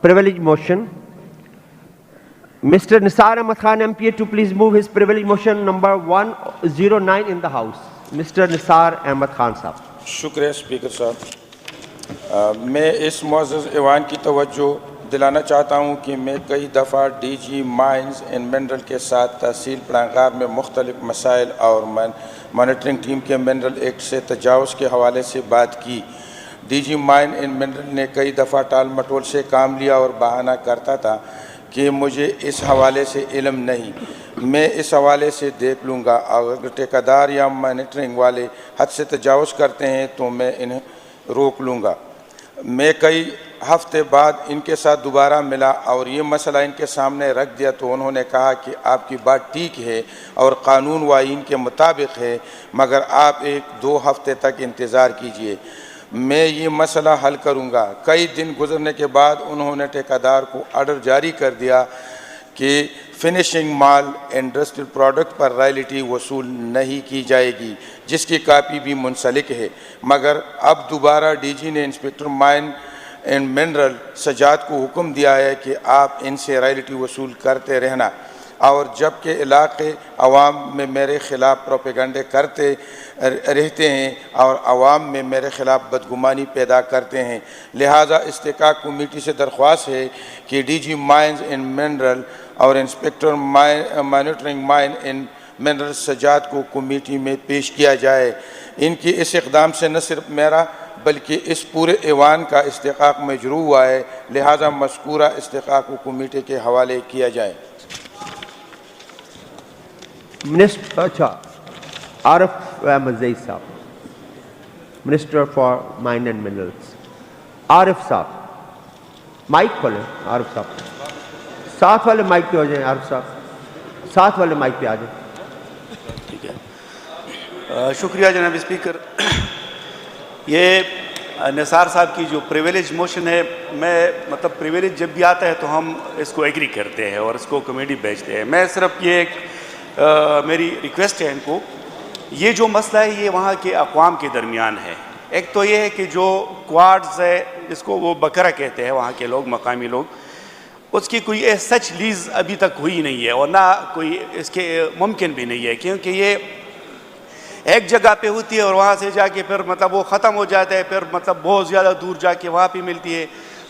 privilege motion. Mr. Nisar Ahmad Khan MPA to please move his privilege motion number 109 in the House. Mr. Nisar Ahmad Khan Sahab. شکریہ speaker صاحب. میں اس معزز ایوان کی توجہ دلانا چاہتا ہوں کہ میں کئی دفعہ D G mines and mineral کے ساتھ تحصیل پڑانگار میں مختلف مسائل اور مانیٹرنگ ٹیم کے منرل ایکٹ سے تجاوز کے حوالے سے بات کی. D G mine and mineral نے کئی دفعہ ٹال مٹول سے کام لیا اور بہانہ کرتا تھا کہ مجھے اس حوالے سے علم نہیں. میں اس حوالے سے دیکھ لوں گا. اگر ٹھیکیدار یا مانیٹرنگ والے حد سے تجاوز کرتے ہیں تو میں انہیں روک لوں گا. میں کئی ہفتے بعد ان کے ساتھ دوبارہ ملا اور یہ مسئلہ ان کے سامنے رکھ دیا تو انہوں نے کہا کہ آپ کی بات ٹھیک ہے اور قانون و آئین کے مطابق ہے، مگر آپ 1-2 ہفتے تک انتظار کیجئے، میں یہ مسئلہ حل کروں گا. کئی دن گزرنے کے بعد انہوں نے ٹھیکیدار کو آرڈر جاری کر دیا کہ فنشنگ مال انڈسٹریل پروڈکٹ پر رائلٹی وصول نہیں کی جائے گی، جس کی کاپی بھی منسلک ہے. مگر اب دوبارہ ڈی جی نے inspector mine and mineral Sajjad کو حکم دیا ہے کہ آپ ان سے رائلٹی وصول کرتے رہنا، اور جبکہ علاقے عوام میں میرے خلاف پروپیگنڈے کرتے رہتے ہیں اور عوام میں میرے خلاف بدگمانی پیدا کرتے ہیں. لہٰذا استحقاق کمیٹی سے درخواست ہے کہ D G mines and mineral اور inspector monitoring mine and mineral Sajjad کو کمیٹی میں پیش کیا جائے. ان کی اس اقدام سے نہ صرف میرا بلکہ اس پورے ایوان کا استحقاق مجروح ہوا ہے. لہٰذا مذکورہ استحقاق کو کمیٹی کے حوالے کیا جائے. Minister Arif Ahmed Zaid Sahab, Minister for Mine and Minerals. Arif Sahab, mic کھولیں. عارف صاحب ساتھ والے مائک پہ ہو جائیں. عارف صاحب ساتھ والے مائک پہ آ جائیں. ٹھیک ہے. شکریہ جناب اسپیکر. یہ نثار صاحب کی جو پریویلیج موشن ہے، میں مطلب پریویلیج جب بھی آتا ہے تو ہم اس کو ایگری کرتے ہیں اور اس کو کمیٹی بھیجتے ہیں. میں صرف یہ ایک میری ریکویسٹ ہے ان کو، یہ جو مسئلہ ہے یہ وہاں کے اقوام کے درمیان ہے. ایک تو یہ ہے کہ جو کوارڈز ہے جس کو وہ بکرا کہتے ہیں وہاں کے لوگ، مقامی لوگ، اس کی کوئی سچ لیز ابھی تک ہوئی نہیں ہے اور نہ کوئی اس کے ممکن بھی نہیں ہے، کیونکہ یہ ایک جگہ پہ ہوتی ہے اور وہاں سے جا کے پھر مطلب وہ ختم ہو جاتا ہے، پھر مطلب بہت زیادہ دور جا کے وہاں پہ ملتی ہے.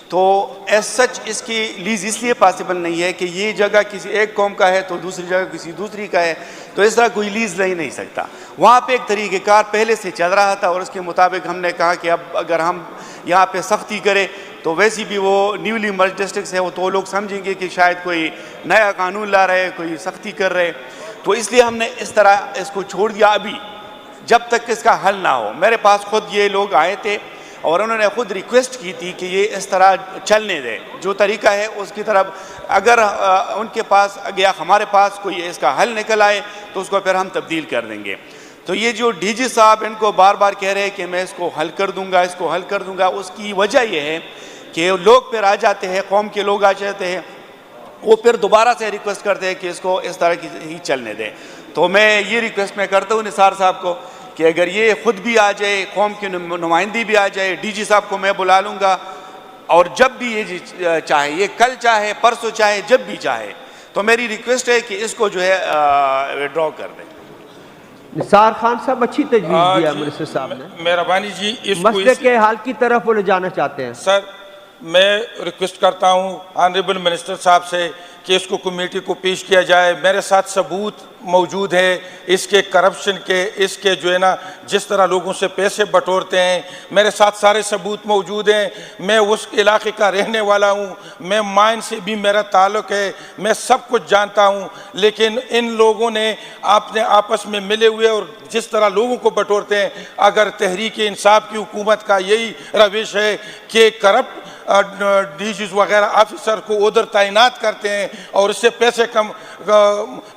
تو ایز سچ اس کی لیز اس لیے پاسبل نہیں ہے کہ یہ جگہ کسی ایک قوم کا ہے تو دوسری جگہ کسی دوسری کا ہے، تو اس طرح کوئی لیز نہیں سکتا. وہاں پہ ایک طریقہ کار پہلے سے چل رہا تھا اور اس کے مطابق ہم نے کہا کہ اب اگر ہم یہاں پہ سختی کریں تو ویسی بھی وہ نیولی مرج ڈسٹرکٹس ہے، وہ تو لوگ سمجھیں گے کہ شاید کوئی نیا قانون لا رہے، کوئی سختی کر رہے. تو اس لیے ہم نے اس طرح اس کو چھوڑ دیا ابھی جب تک اس کا حل نہ ہو. میرے پاس خود یہ لوگ آئے تھے اور انہوں نے خود ریکویسٹ کی تھی کہ یہ اس طرح چلنے دیں، جو طریقہ ہے اس کی طرف اگر ان کے پاس یا ہمارے پاس کوئی اس کا حل نکل آئے تو اس کو پھر ہم تبدیل کر دیں گے. تو یہ جو ڈی جی صاحب ان کو بار بار کہہ رہے ہیں کہ میں اس کو حل کر دوں گا، اس کو حل کر دوں گا، اس کی وجہ یہ ہے کہ لوگ پھر آ جاتے ہیں، قوم کے لوگ آ جاتے ہیں، وہ پھر دوبارہ سے ریکویسٹ کرتے ہیں کہ اس کو اس طرح کی ہی چلنے دیں. تو میں یہ ریکویسٹ میں کرتا ہوں نثار صاحب کو کہ اگر یہ خود بھی آ جائے، قوم کی نمائندی بھی آ جائے، ڈی جی صاحب کو میں بلا لوں گا، اور جب بھی یہ چاہے، یہ کل چاہے، پرسوں چاہے، جب بھی چاہے، تو میری ریکویسٹ ہے کہ اس کو جو ہے وڈرا کر دیں. نثار خان صاحب اچھی تجویز دیا منسٹر صاحب نے. مہربانی جی اس مسئلے کے حل کی طرف وہ لے جانا چاہتے ہیں. سر میں ریکویسٹ کرتا ہوں آنریبل منسٹر صاحب سے کہ اس کو کمیٹی کو پیش کیا جائے. میرے ساتھ ثبوت موجود ہے اس کے کرپشن کے، اس کے جو ہے نا جس طرح لوگوں سے پیسے بٹورتے ہیں، میرے ساتھ سارے ثبوت موجود ہیں. میں اس علاقے کا رہنے والا ہوں، میں مائن سے بھی میرا تعلق ہے، میں سب کچھ جانتا ہوں. لیکن ان لوگوں نے اپنے آپس میں ملے ہوئے اور جس طرح لوگوں کو بٹورتے ہیں، اگر تحریک انصاف کی حکومت کا یہی روش ہے کہ کرپٹ ڈی جیز وغیرہ آفیسر کو ادھر تعینات کرتے ہیں اور اس سے پیسے کم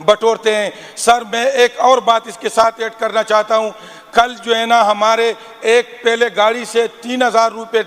بٹورتے ہیں. سر میں ایک اور بات اس کے ساتھ ایڈ کرنا چاہتا ہوں. کل جو ہے نا ہمارے ایک پہلے گاڑی سے 3000 روپے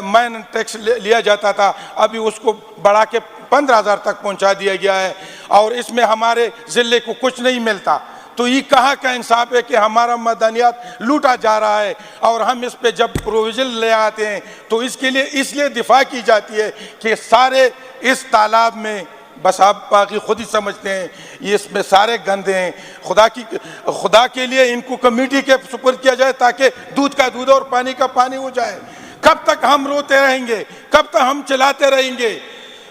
مین ٹیکس لیا جاتا تھا، ابھی اس کو بڑھا کے 15000 تک پہنچا دیا گیا ہے، اور اس میں ہمارے ضلع کو کچھ نہیں ملتا. تو یہ کہاں کا انصاف ہے کہ ہمارا معدنیات لوٹا جا رہا ہے اور ہم اس پہ جب پروویژن لے آتے ہیں تو اس کے لیے اس لیے دفاع کی جاتی ہے کہ سارے اس تالاب میں بس آپ باقی خود ہی سمجھتے ہیں یہ اس میں سارے گندے ہیں. خدا کے لیے ان کو کمیٹی کے سپرد کیا جائے تاکہ دودھ کا دودھ اور پانی کا پانی ہو جائے. کب تک ہم روتے رہیں گے؟ کب تک ہم چلاتے رہیں گے؟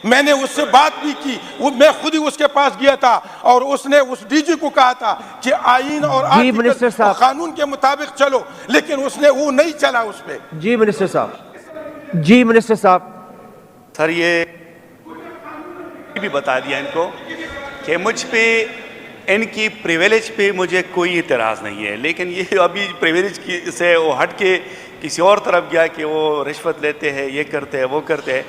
میں نے اس سے بات بھی کی, میں خود ہی اس کے پاس گیا تھا اور اس نے اس ڈی جی کو کہا تھا کہ آئین اور آرٹیکل اور قانون کے مطابق چلو, لیکن اس نے وہ نہیں چلا اس پہ. جی منسٹر صاحب. جی منسٹر صاحب. سر یہ بھی بتا دیا ان کو کہ مجھ پہ ان کی پریویلیج پہ مجھے کوئی اعتراض نہیں ہے, لیکن یہ ابھی پریویلیج کی سے وہ ہٹ کے کسی اور طرف گیا کہ وہ رشوت لیتے ہیں, یہ کرتے ہیں, وہ کرتے ہیں.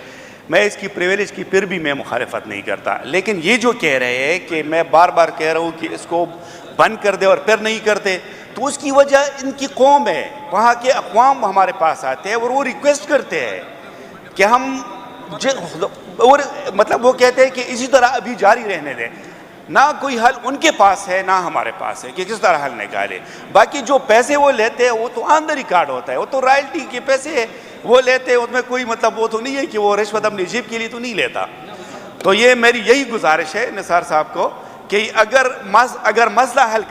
میں اس کی پریویلیج کی پھر بھی میں مخالفت نہیں کرتا, لیکن یہ جو کہہ رہے ہیں کہ میں بار بار کہہ رہا ہوں کہ اس کو بند کر دے اور پھر نہیں کرتے, تو اس کی وجہ ان کی قوم ہے. وہاں کے اقوام ہمارے پاس آتے ہیں اور وہ ریکویسٹ کرتے ہیں کہ ہم اور مطلب وہ کہتے ہیں کہ اسی طرح ابھی جاری رہنے دیں. نہ کوئی حل ان کے پاس ہے نہ ہمارے پاس ہے کہ کس طرح حل نکالے. باقی جو پیسے وہ لیتے ہیں وہ تو آن دا ریکارڈ ہوتا ہے, وہ تو رائلٹی کے پیسے وہ لیتے ہیں, اس میں کوئی مطلب وہ تو نہیں ہے کہ وہ رشوت اپنی جیب کے لیے تو نہیں لیتا. تو یہ میری یہی گزارش ہے نثار صاحب کو کہ اگر مسئلہ حل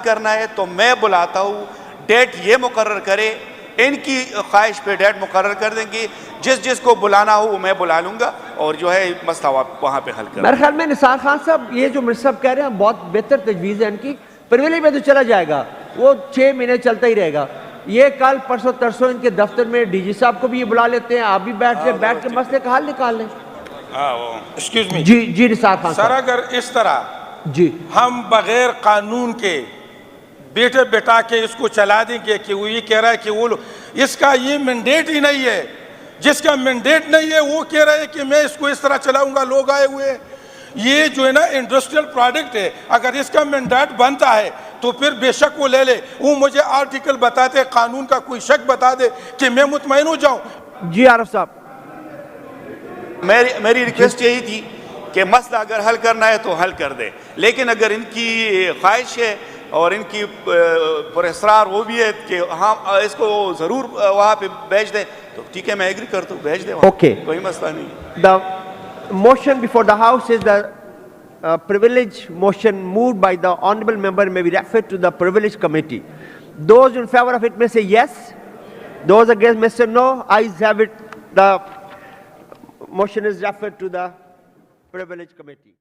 کرنا ہے تو میں بلاتا ہوں, ڈیٹ یہ مقرر کرے, ان کی خواہش پہ ڈیٹ مقرر کر دیں گے, جس کو بلانا ہو وہ میں بلا لوں گا اور جو ہے مسئلہ وہاں پہ حل کر. میرے خیال میں نثار خان صاحب یہ جو منسٹر صاحب کہہ رہے ہیں بہت بہتر تجویز ہے ان کی. پریویلیج میں تو چلا جائے گا, وہ 6 مہینے چلتا ہی رہے گا. یہ کل پرسوں ترسوں ان کے دفتر میں ڈی جی صاحب کو بھی یہ بلا لیتے ہیں, آپ بھی بیٹھ کے مسئلے کا حل نکال لیں. Excuse me. جی نثار خان سر, اگر اس طرح جی ہم بغیر قانون کے بیٹے بیٹا کے اس کو چلا دیں گے کہ وہ یہ کہہ رہا ہے کہ وہ اس کا یہ مینڈیٹ ہی نہیں ہے, جس کا مینڈیٹ نہیں ہے وہ کہہ رہا ہے کہ میں اس کو اس طرح چلاؤں گا, لوگ آئے ہوئے. یہ جو ہے نا انڈسٹریل پروڈکٹ ہے, اگر اس کا مینڈیٹ بنتا ہے تو پھر بے شک وہ لے لے. وہ مجھے آرٹیکل بتاتے, قانون کا کوئی شک بتا دے کہ میں مطمئن ہو جاؤں. جی عارف صاحب. میری ریکویسٹ یہی تھی کہ مسئلہ اگر حل کرنا ہے تو حل کر دے, لیکن اگر ان کی خواہش ہے اور ان کی پراسرار وہ بھی ہے کہ ہاں اس کو ضرور وہاں پہ بھیج دیں تو ٹھیک ہے, میں ایگری کرتا ہوں, بھیج دیں. اوکے, کوئی مسئلہ نہیں. The motion before the House is the privilege motion moved by the honorable member may be referred to the privilege committee. Those in favor of it may say yes. Those against may say no. Ayes have it. The motion is referred to the privilege committee.